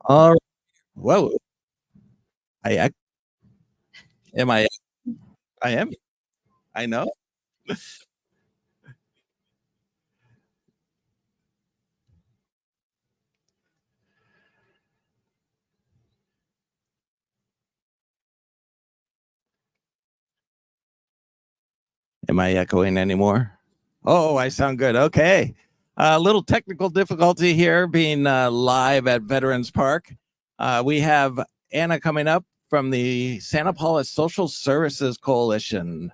All right. Whoa. I am I am. I know. Am I echoing anymore? Oh, I sound good. Okay. A little technical difficulty here being live at Veterans Park. We have Anna coming up from the Santa Paula Social Services Coalition.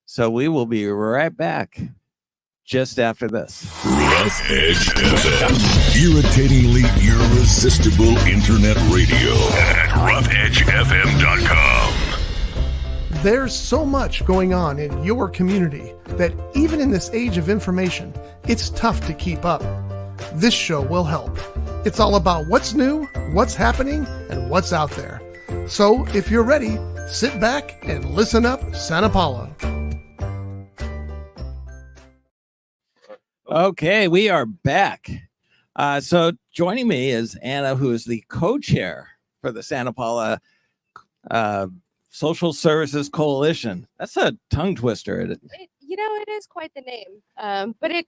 So we will be right back just after this. Rough Edge FM. Irritatingly irresistible internet radio at roughedgefm.com. There's so much going on in your community that even in this age of information, it's tough to keep up. This show will help. It's all about what's new, what's happening, and what's out there. So if you're ready, sit back and listen up, Santa Paula. Okay, we are back. So joining me is Anna, who is the co-chair for the Santa Paula Social Services Coalition. That's a tongue twister. It is quite the name, but it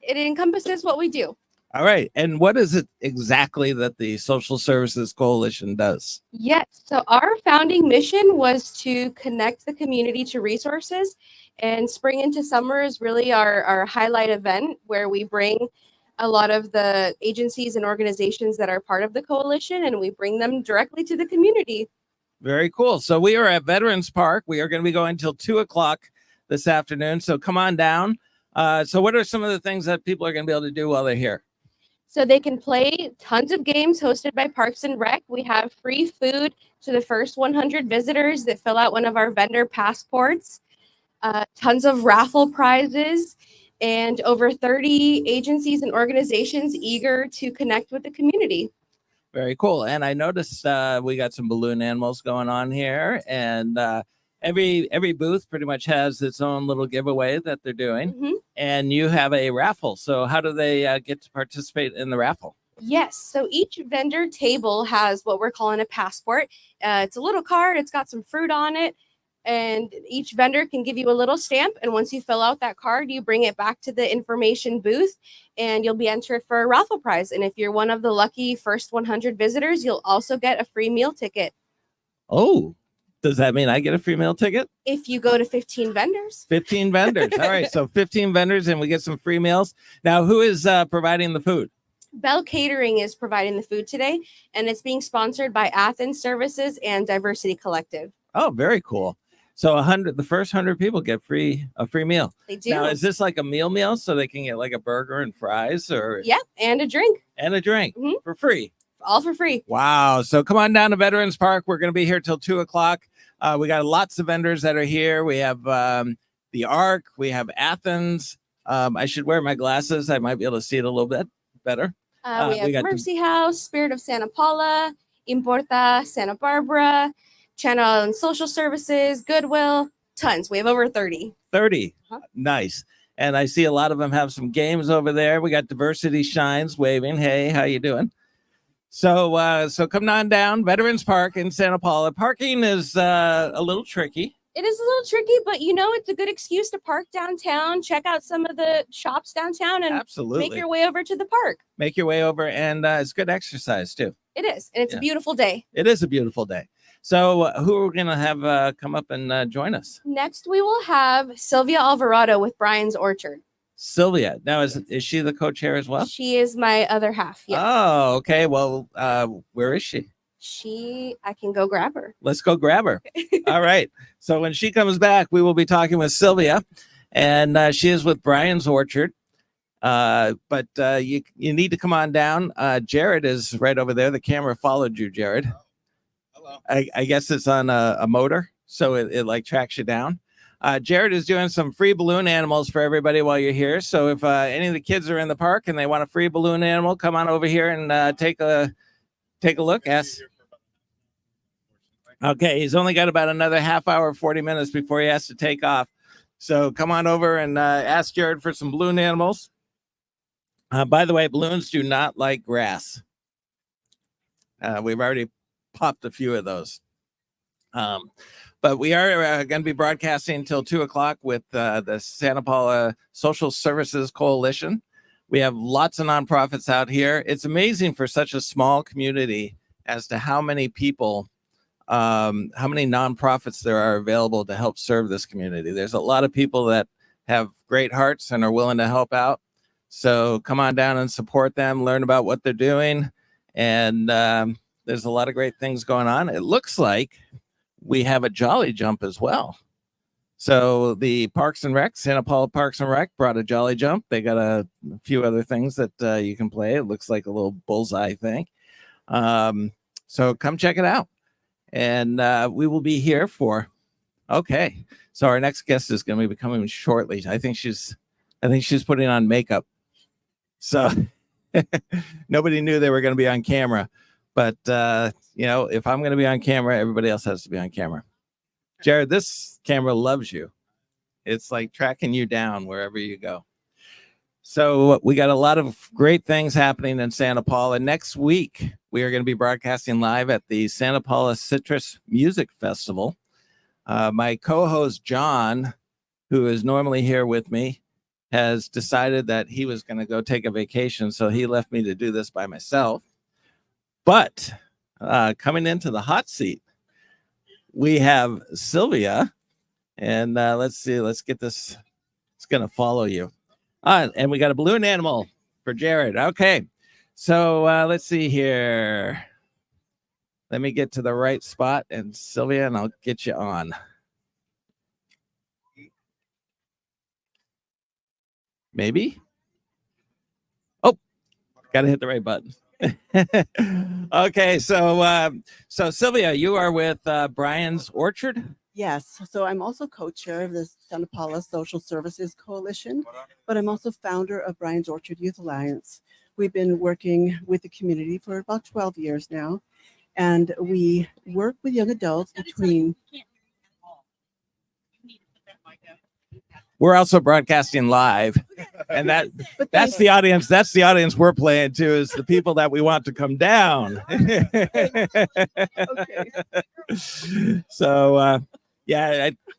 encompasses what we do. All right. And what is it exactly that the Social Services Coalition does? Yes. So our founding mission was to connect the community to resources, and Spring into Summer is really our highlight event where we bring a lot of the agencies and organizations that are part of the coalition, and we bring them directly to the community. Very cool. So we are at Veterans Park. We are going to be going until 2:00 this afternoon. So come on down. So what are some of the things that people are going to be able to do while they're here? So they can play tons of games hosted by Parks and Rec. We have free food to the first 100 visitors that fill out one of our vendor passports. Tons of raffle prizes, and over 30 agencies and organizations eager to connect with the community. Very cool. And I noticed we got some balloon animals going on here, and every booth pretty much has its own little giveaway that they're doing. Mm-hmm. And you have a raffle. So how do they get to participate in the raffle? Yes. So each vendor table has what we're calling a passport. It's a little card. It's got some fruit on it. And each vendor can give you a little stamp. And once you fill out that card, you bring it back to the information booth and you'll be entered for a raffle prize. And if you're one of the lucky first 100 visitors, you'll also get a free meal ticket. Oh, does that mean I get a free meal ticket? If you go to 15 vendors. 15 vendors. All right. So 15 vendors and we get some free meals. Now, who is providing the food? Bell Catering is providing the food today, and it's being sponsored by Athens Services and Diversity Collective. Oh, very cool. So the first 100 people get a free meal. They do. Now, is this like a meal so they can get like a burger and fries or? Yep, and a drink. For free. All for free. Wow. So come on down to Veterans Park. We're going to be here till 2:00. We got lots of vendors that are here. We have the Ark. We have Athens. I should wear my glasses. I might be able to see it a little bit better. We have Mercy House, Spirit of Santa Paula, Importa, Santa Barbara, Channel Island Social Services, Goodwill, tons. We have over 30. 30. Uh-huh. Nice. And I see a lot of them have some games over there. We got Diversity Shines waving. Hey, how you doing? So come on down, Veterans Park in Santa Paula. Parking is a little tricky. It is a little tricky, but it's a good excuse to park downtown, check out some of the shops downtown, and absolutely make your way over to the park. Make your way over, and it's good exercise too. It is, and it's a beautiful day. It is a beautiful day. So who are we going to have come up and join us? Next, we will have Sylvia Alvarado with Brian's Orchard. Sylvia. Now, is she the co-chair as well? She is my other half. Yes. Oh, okay. Well, where is she? I can go grab her. Let's go grab her. All right. So when she comes back, we will be talking with Sylvia, and she is with Brian's Orchard. But you need to come on down. Jared is right over there. The camera followed you, Jared. Hello. I guess it's on a motor, so it like tracks you down. Jared is doing some free balloon animals for everybody while you're here. So if any of the kids are in the park and they want a free balloon animal, come on over here and take a look. Okay, he's only got about another half hour, 40 minutes before he has to take off. So come on over and ask Jared for some balloon animals. By the way, balloons do not like grass. We've already popped a few of those. But we are going to be broadcasting until 2:00 with the Santa Paula Social Services Coalition. We have lots of nonprofits out here. It's amazing for such a small community as to how many people, how many nonprofits there are available to help serve this community. There's a lot of people that have great hearts and are willing to help out. So come on down and support them, learn about what they're doing. And there's a lot of great things going on. It looks like we have a Jolly Jump as well. So the Parks and Rec, Santa Paula Parks and Rec brought a Jolly Jump. They got a few other things that you can play. It looks like a little bullseye thing. So come check it out. And we will be here for, okay. So our next guest is going to be coming shortly. I think she's putting on makeup. So nobody knew they were going to be on camera. But, if I'm going to be on camera, everybody else has to be on camera. Jared, this camera loves you. It's like tracking you down wherever you go. So we got a lot of great things happening in Santa Paula. Next week, we are going to be broadcasting live at the Santa Paula Citrus Music Festival. My co-host, John, who is normally here with me, has decided that he was going to go take a vacation. So he left me to do this by myself. But coming into the hot seat, we have Sylvia, and let's see, let's get this. It's going to follow you. And we got a balloon animal for Jared. Okay, so let's see here. Let me get to the right spot, and Sylvia, and I'll get you on. Maybe. Oh, got to hit the right button. Okay, so Sylvia, you are with Brian's Orchard. Yes, so I'm also co-chair of the Santa Paula Social Services Coalition, but I'm also founder of Brian's Orchard Youth Alliance. We've been working with the community for about 12 years now, and we work with young adults between. We're also broadcasting live, and that's the audience. That's the audience we're playing to, is the people that we want to come down. Okay. So,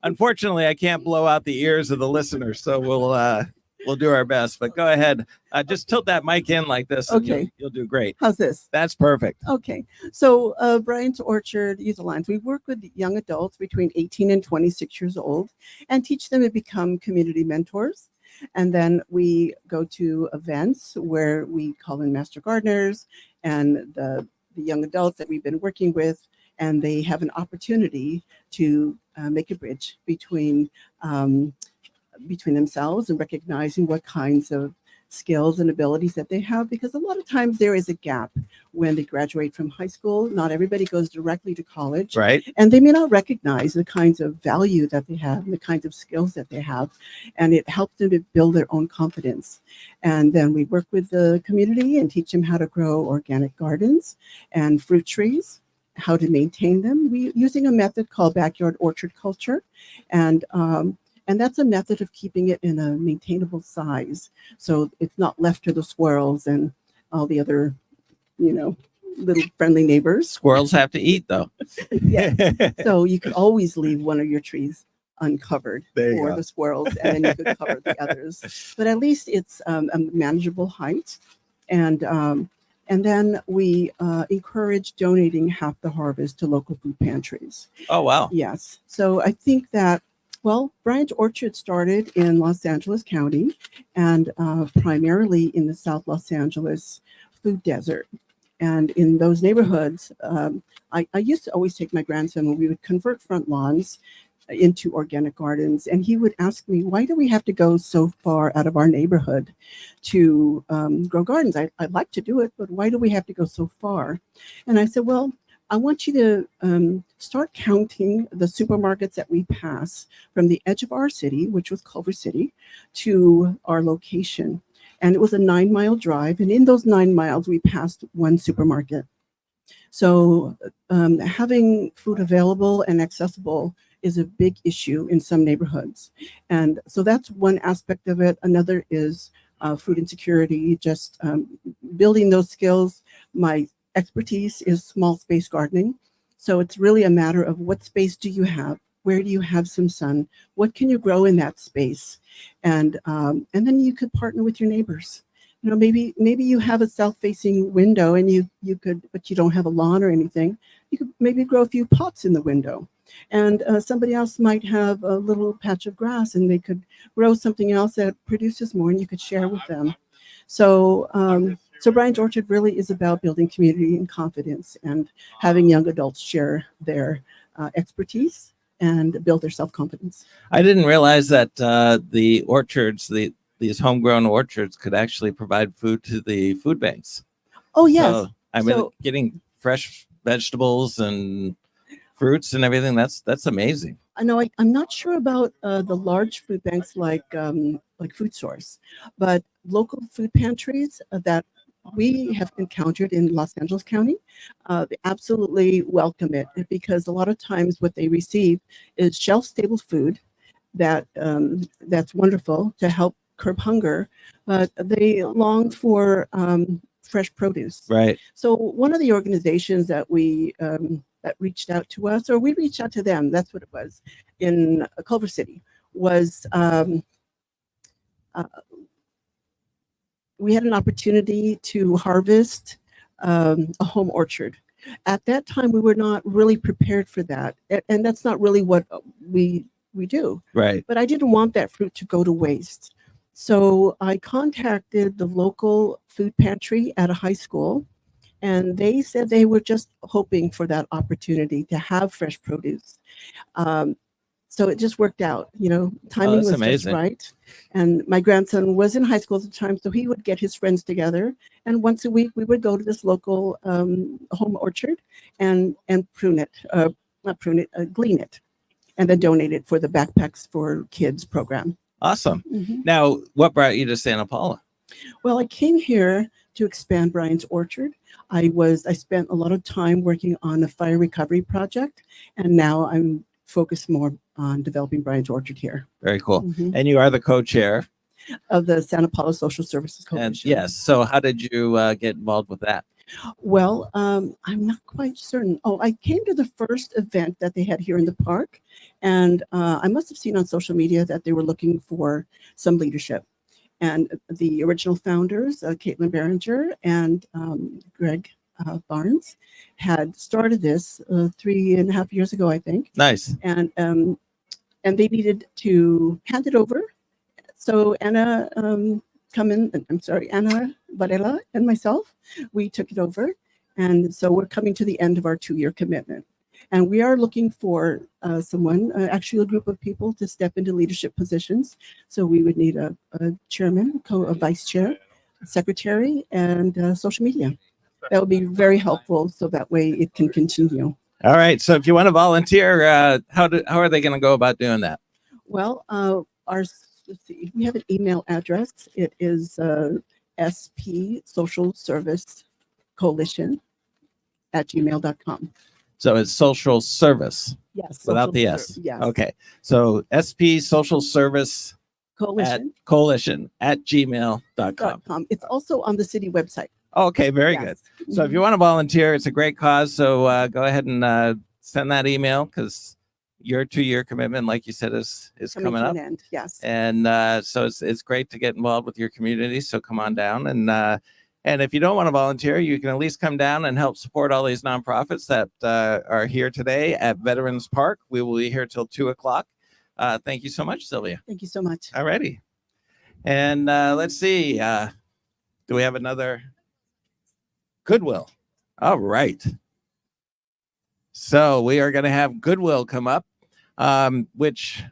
unfortunately, I can't blow out the ears of the listeners. So we'll do our best. But go ahead, just tilt that mic in like this. Okay, you'll do great. How's this? That's perfect. Okay, so Brian's Orchard Youth Alliance, we work with young adults between 18 and 26 years old and teach them to become community mentors. And then we go to events where we call in master gardeners and the young adults that we've been working with, and they have an opportunity to make a bridge between themselves and recognizing what kinds of skills and abilities that they have, because a lot of times there is a gap when they graduate from high school. Not everybody goes directly to college, right? And they may not recognize the kinds of value that they have and the kinds of skills that they have, and it helps them to build their own confidence. And then we work with the community and teach them how to grow organic gardens and fruit trees, how to maintain them. We using a method called backyard orchard culture, and that's a method of keeping it in a maintainable size, so it's not left to the squirrels and all the other, little friendly neighbors. Squirrels have to eat, though. Yeah. So you could always leave one of your trees uncovered for the squirrels, and then you could cover the others. But at least it's a manageable height, and then we encourage donating half the harvest to local food pantries. Oh, wow. Yes. So I think that, well, Brian's Orchard started in Los Angeles County and primarily in the South Los Angeles food desert. And in those neighborhoods, I used to always take my grandson when we would convert front lawns into organic gardens. And he would ask me, why do we have to go so far out of our neighborhood to grow gardens? I'd like to do it, but why do we have to go so far? And I said, well, I want you to start counting the supermarkets that we pass from the edge of our city, which was Culver City, to our location. And it was a 9-mile drive. And in those 9 miles, we passed one supermarket. So having food available and accessible is a big issue in some neighborhoods. And so that's one aspect of it. Another is food insecurity, just building those skills. My expertise is small space gardening. So it's really a matter of what space do you have? Where do you have some sun? What can you grow in that space? And then you could partner with your neighbors. You know, maybe you have a south-facing window and you could, but you don't have a lawn or anything. You could maybe grow a few pots in the window. And somebody else might have a little patch of grass and they could grow something else that produces more and you could share with them. So, so Brian's Orchard really is about building community and confidence and having young adults share their expertise and build their self-confidence. I didn't realize that the orchards, these homegrown orchards, could actually provide food to the food banks. Oh, yes. So, I mean, getting fresh vegetables and fruits and everything, that's amazing. I know I'm not sure about the large food banks like Food Source, but local food pantries that we have encountered in Los Angeles County, they absolutely welcome it, because a lot of times what they receive is shelf-stable food that's wonderful to help curb hunger, but they long for fresh produce. Right. So one of the organizations that we that reached out to us, or we reached out to them, that's what it was, in Culver City, was we had an opportunity to harvest a home orchard. At that time, we were not really prepared for that, and that's not really what we do. Right. But I didn't want that fruit to go to waste. So I contacted the local food pantry at a high school, and they said they were just hoping for that opportunity to have fresh produce. So it just worked out, you know, timing was amazing. just right. And my grandson was in high school at the time, so he would get his friends together, and once a week we would go to this local home orchard and glean it, and then donate it for the Backpacks for Kids program. Awesome. Mm-hmm. Now, what brought you to Santa Paula? Well, I came here to expand Brian's Orchard. I spent a lot of time working on a fire recovery project, and now I'm focused more on developing Brian's Orchard here. Very cool. Mm-hmm. And you are the co-chair of the Santa Paula Social Services Coalition. And yes. So how did you get involved with that? Well, I'm not quite certain. Oh, I came to the first event that they had here in the park, and I must have seen on social media that they were looking for some leadership. And the original founders, Caitlin Behringer and Greg Barnes, had started this 3.5 years ago, I think. Nice. And they needed to hand it over. So Anna Varela and myself, we took it over. And so we're coming to the end of our 2-year commitment. And we are looking for someone, actually a group of people, to step into leadership positions. So we would need a chairman, a vice chair, a secretary, and social media. That would be very helpful, so that way it can continue. All right. So if you want to volunteer, how are they going to go about doing that? Well, let's see, we have an email address. It is SP Social Service Coalition @gmail.com. So it's social service. Yes. Without the S. Yes. Okay. So SP Social Service Coalition at gmail.com. It's also on the city website. Okay, very Yes. good. So if you want to volunteer, it's a great cause. So go ahead and send that email, because your 2-year commitment, like you said, is coming to up. an end. Yes. And so it's great to get involved with your community. So come on down. And if you don't want to volunteer, you can at least come down and help support all these nonprofits that are here today at Veterans Park. We will be here till 2:00. Thank you so much, Sylvia. Thank you so much. All righty. And let's see. Do we have another? Goodwill. All right. So we are going to have Goodwill come up, which,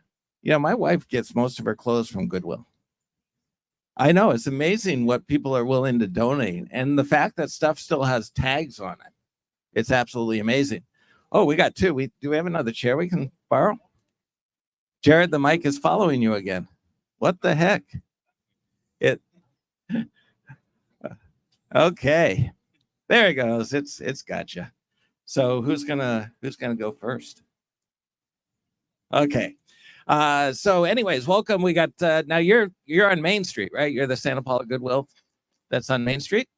my wife gets most of her clothes from Goodwill. I know, it's amazing what people are willing to donate, and the fact that stuff still has tags on it. It's absolutely amazing. Oh, we got 2. Do we have another chair we can borrow? Jared, the mic is following you again. What the heck? Okay. There it goes. It's gotcha. So who's gonna go first? Okay. So anyways, welcome. We got now you're on Main Street, right? You're the Santa Paula Goodwill that's on Main Street.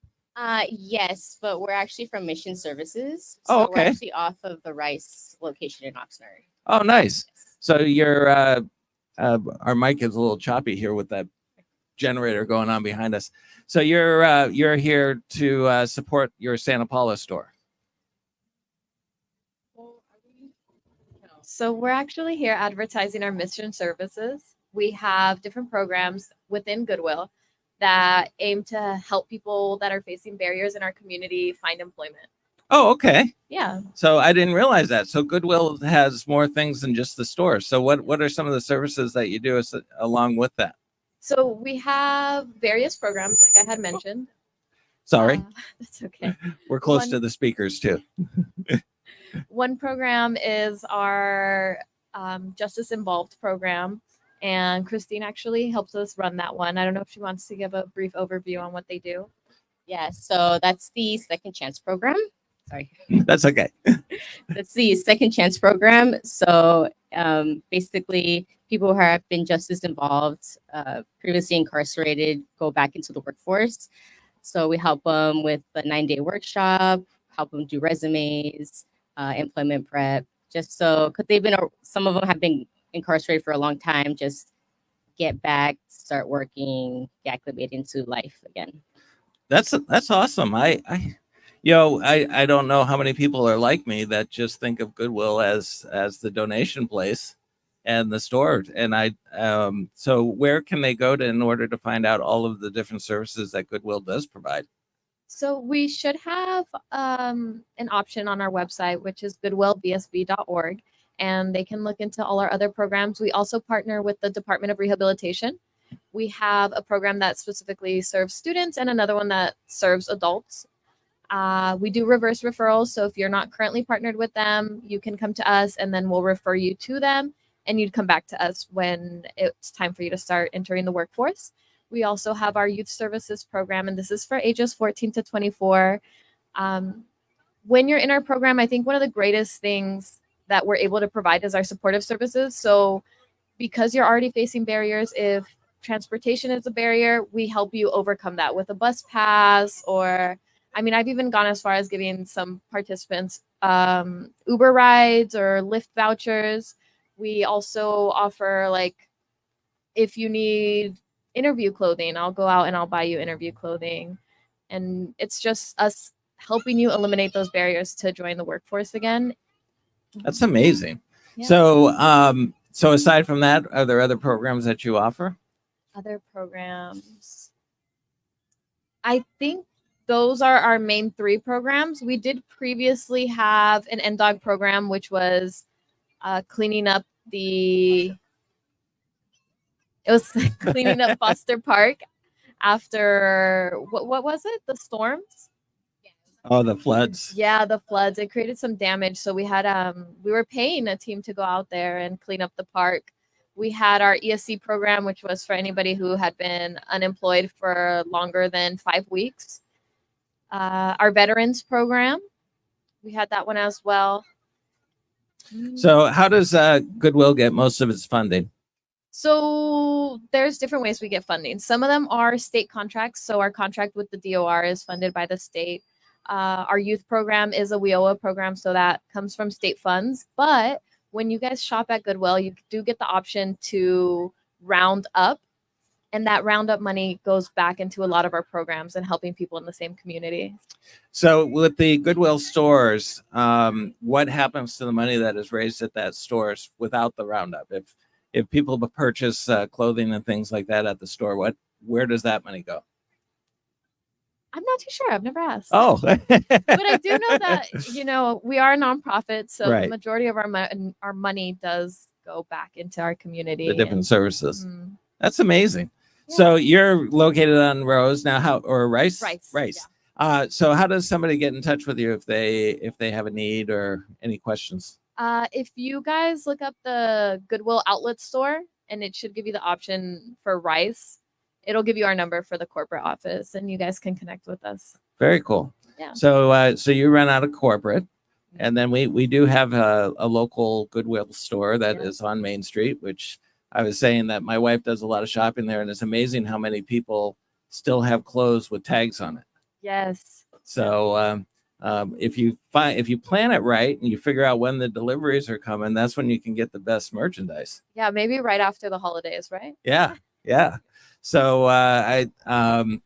Yes, but we're actually from Mission Services. Oh, So we're okay. actually off of the Rice location in Oxnard. Oh, nice. Yes. So you're our mic is a little choppy here with that generator going on behind us. So you're here to support your Santa Paula store. So we're actually here advertising our mission services. We have different programs within Goodwill that aim to help people that are facing barriers in our community find employment. Oh, okay. Yeah. So I didn't realize that. So Goodwill has more things than just the store. So what are some of the services that you do along with that? So we have various programs, like I had mentioned. Sorry, That's okay. we're close one- to the speakers too. One program is our Justice Involved program, and Christine actually helps us run that one. I don't know if she wants to give a brief overview on what they do. Yeah, so that's the Second Chance program. Sorry. That's okay. That's the Second Chance program. So basically, people who have been justice involved, previously incarcerated, go back into the workforce. So we help them with the 9-day workshop, help them do resumes, employment prep, just so, because some of them have been incarcerated for a long time, just get back, start working, get acclimated into life again. That's awesome. I don't know how many people are like me that just think of Goodwill as the donation place and the store. And so where can they go to in order to find out all of the different services that Goodwill does provide? So we should have an option on our website, which is goodwillvsb.org, and they can look into all our other programs. We also partner with the Department of Rehabilitation. We have a program that specifically serves students and another one that serves adults. We do reverse referrals. So if you're not currently partnered with them, you can come to us and then we'll refer you to them and you'd come back to us when it's time for you to start entering the workforce. We also have our youth services program, and this is for ages 14 to 24. When you're in our program, I think one of the greatest things that we're able to provide is our supportive services. So because you're already facing barriers, if transportation is a barrier, we help you overcome that with a bus pass, or I've even gone as far as giving some participants Uber rides or Lyft vouchers. We also offer, like, if you need interview clothing, I'll go out and I'll buy you interview clothing. And it's just us helping you eliminate those barriers to join the workforce again. That's amazing. Yeah. So aside from that, are there other programs that you offer? Other programs, I think those are our main 3 programs. We did previously have an NDOG program, which was cleaning up cleaning up Foster Park after what was it? The storms? Oh, the floods. Yeah, the floods. It created some damage. So we had we were paying a team to go out there and clean up the park. We had our ESC program, which was for anybody who had been unemployed for longer than 5 weeks. Our veterans program, we had that one as well. So how does Goodwill get most of its funding? So there's different ways we get funding. Some of them are state contracts. So our contract with the DOR is funded by the state. Our youth program is a WIOA program, so that comes from state funds. But when you guys shop at Goodwill, you do get the option to round up, and that roundup money goes back into a lot of our programs and helping people in the same community. So with the Goodwill stores, what happens to the money that is raised at that stores without the roundup? If people purchase clothing and things like that at the store, where does that money go? I'm not too sure. I've never asked. Oh, but I do know that, we are a nonprofit. So Right. The majority of our money does go back into our community. the different services. Mhm. That's amazing. Yeah. So you're located on Rose now, or Rice? Rice. So how does somebody get in touch with you if they have a need or any questions? If you guys look up the Goodwill outlet store, and it should give you the option for Rice, it'll give you our number for the corporate office, and you guys can connect with us. Very cool. Yeah. So you run out of corporate, and then we do have a local Goodwill store that is on Main Street, which I was saying that my wife does a lot of shopping there, and it's amazing how many people still have clothes with tags on it. Yes. So if you plan it right and you figure out when the deliveries are coming, that's when you can get the best merchandise. Yeah, maybe right after the holidays, right? Yeah, yeah. So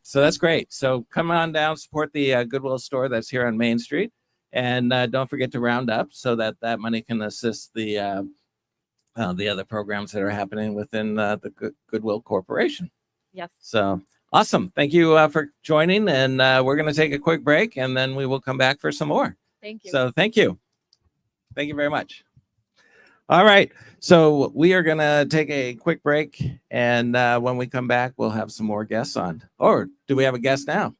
so that's great. So come on down, support the Goodwill store that's here on Main Street, and don't forget to round up so that that money can assist the other programs that are happening within the Goodwill Corporation. Yes. So awesome. Thank you for joining. And we're going to take a quick break and then we will come back for some more. Thank you. So thank you. Thank you very much. All right. So we are going to take a quick break. And when we come back, we'll have some more guests on. Or do we have a guest now?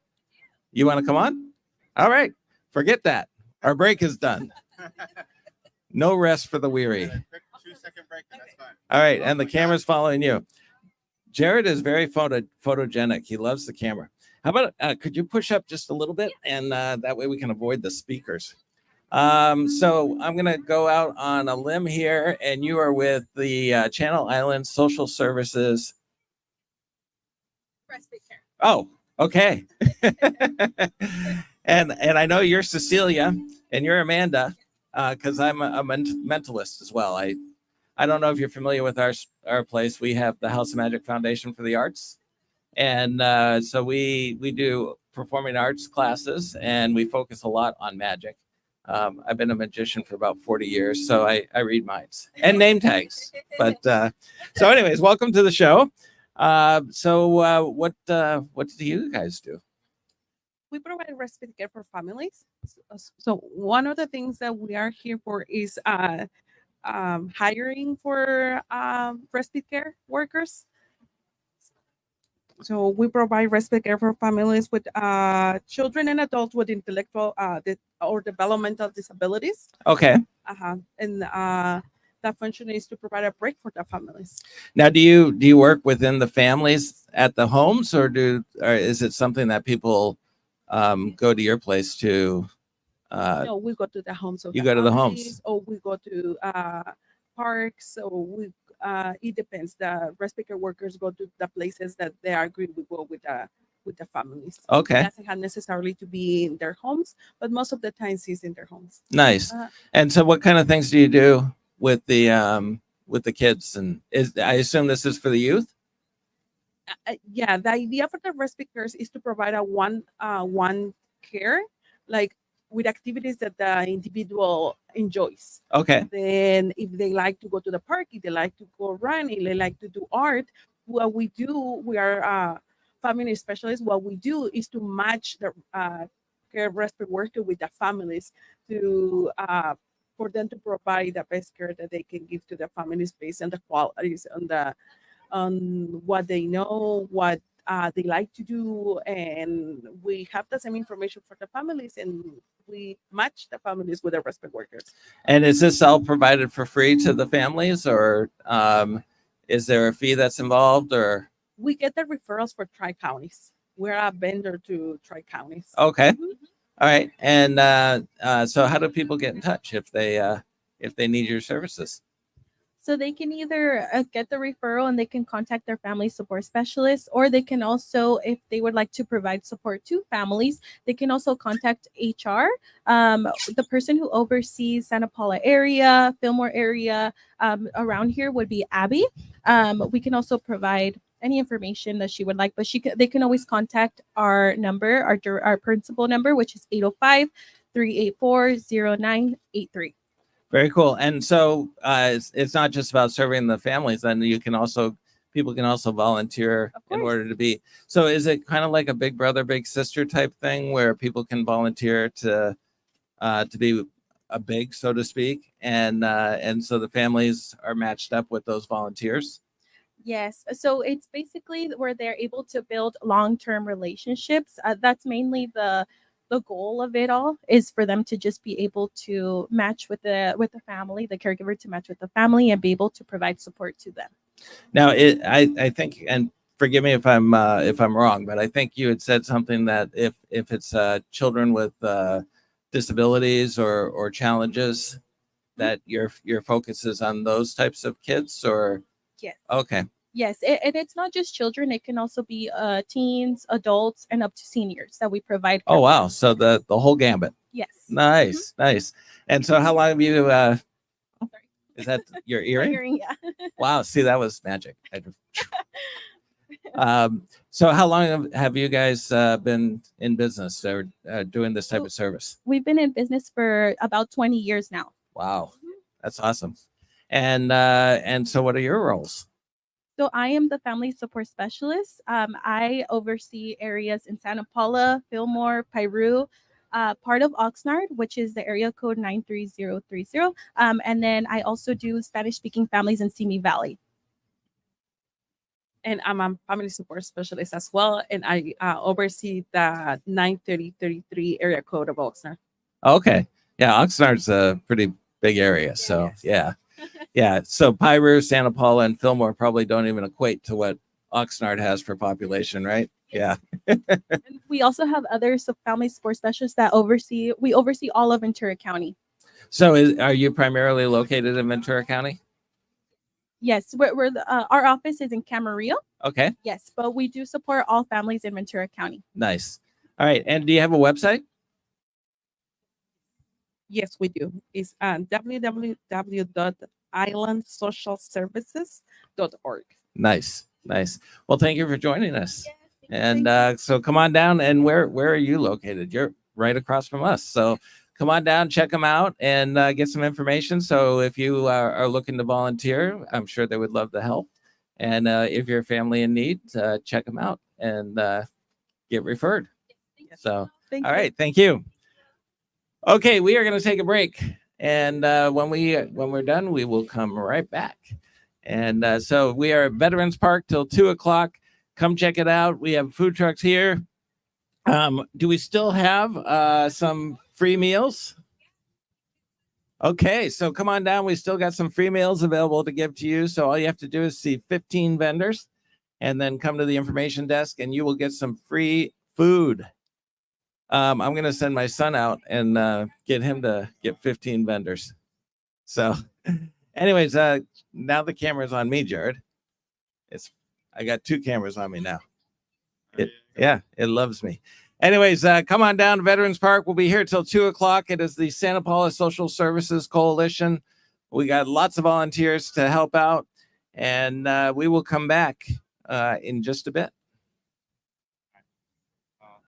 You want to come on? All right. Forget that. Our break is done. No rest for the weary. 2-second break, and that's fine. All right. And the camera's following you. Jared is very photogenic. He loves the camera. How about, could you push up just a little bit? And that way we can avoid the speakers. So I'm going to go out on a limb here, and you are with the Channel Islands Social Services. Oh, okay. and I know you're Cecilia and you're Amanda, because I'm a mentalist as well. I don't know if you're familiar with our place. We have the House of Magic Foundation for the Arts. And so we do performing arts classes, and we focus a lot on magic. I've been a magician for about 40 years, so I read minds and name tags. But so anyways, welcome to the show. So what do you guys do? We provide respite care for families. So one of the things that we are here for is hiring for respite care workers. So we provide respite care for families with children and adults with intellectual or developmental disabilities. Okay. And that function is to provide a break for the families. Now, do you work within the families at the homes, or is it something that people go to your place to? No, we go to the homes. You go to the homes, or we go to parks. So we it depends. The respite care workers go to the places that they agree we go with the families. Okay. It doesn't have necessarily to be in their homes, but most of the times it's in their homes. Nice. And so, what kind of things do you do with the kids? And I assume this is for the youth? Yeah, the idea for the respite cares is to provide a one care, like with activities that the individual enjoys. Okay. Then if they like to go to the park, if they like to go run, if they like to do art, what we do, we are family specialists. What we do is to match the care respite worker with the families to for them to provide the best care that they can give to the families based on the qualities, on what they know, what they like to do, and we have the same information for the families, and we match the families with the respite workers. And is this all provided for free to the families, or is there a fee that's involved, or? We get the referrals for tri-counties. We're a vendor to tri-counties. Okay. All right. And so how do people get in touch if they need your services? So they can either get the referral and they can contact their family support specialist, or they can also, if they would like to provide support to families, they can also contact HR. The person who oversees Santa Paula area, Fillmore area, around here would be Abby. We can also provide any information that she would like, but they can always contact our number, our principal number, which is 805-384-0983. Very cool. And so it's not just about serving the families, then people can also volunteer in order to be. So is it kind of like a big brother, big sister type thing where people can volunteer to be a big, so to speak, and so the families are matched up with those volunteers? Yes. So it's basically where they're able to build long-term relationships. That's mainly the goal of it all, is for them to just be able to match with the family, the caregiver to match with the family and be able to provide support to them. Now, I think, and forgive me if I'm wrong, but I think you had said something that if it's children with disabilities or challenges, that your focus is on those types of kids, or? Yes. Okay. Yes, and it's not just children. It can also be teens, adults, and up to seniors that we provide. Oh care wow! for. So the whole gambit. Yes. Nice, nice. And so, how long have you? Sorry. Is that your My earring? hearing, yeah. Wow! See, that was magic. So, how long have you guys been in business or doing this type of service? We've been in business for about 20 years now. Wow, that's awesome. And so, what are your roles? So I am the family support specialist. I oversee areas in Santa Paula, Fillmore, Piru, part of Oxnard, which is the area code 93030. And then I also do Spanish-speaking families in Simi Valley. And I'm a family support specialist as well, and I oversee the 93033 area code of Oxnard. Okay, yeah, Oxnard's a pretty big area, so yeah. Yeah, so Piru, Santa Paula, and Fillmore probably don't even equate to what Oxnard has for population, right? Yeah. And we also have other family support specialists that oversee all of Ventura County. So are you primarily located in Ventura County? Yes, our office is in Camarillo. Okay, Yes, but we do support all families in Ventura County. nice. All right, and do you have a website? Yes, we do. It's www.islandsocialservices.org. Nice, nice. Well, thank you for joining us. And so come on down. And where are you located? You're right across from us. So come on down, check them out, and get some information. So if you are looking to volunteer, I'm sure they would love the help. And if you're a family in need, check them out and get referred. So, Thank all you. right, thank you. Okay, we are going to take a break, and when we're done, we will come right back. And so we are at Veterans Park till 2:00. Come check it out. We have food trucks here. Do we still have some free meals? Okay, so come on down. We still got some free meals available to give to you. So all you have to do is see 15 vendors and then come to the information desk and you will get some free food. I'm going to send my son out and get him to get 15 vendors. So anyways, now the camera's on me, Jared. I got 2 cameras on me now. It loves me. Anyways, come on down to Veterans Park. We'll be here till 2:00. It is the Santa Paula Social Services Coalition. We got lots of volunteers to help out, and we will come back in just a bit.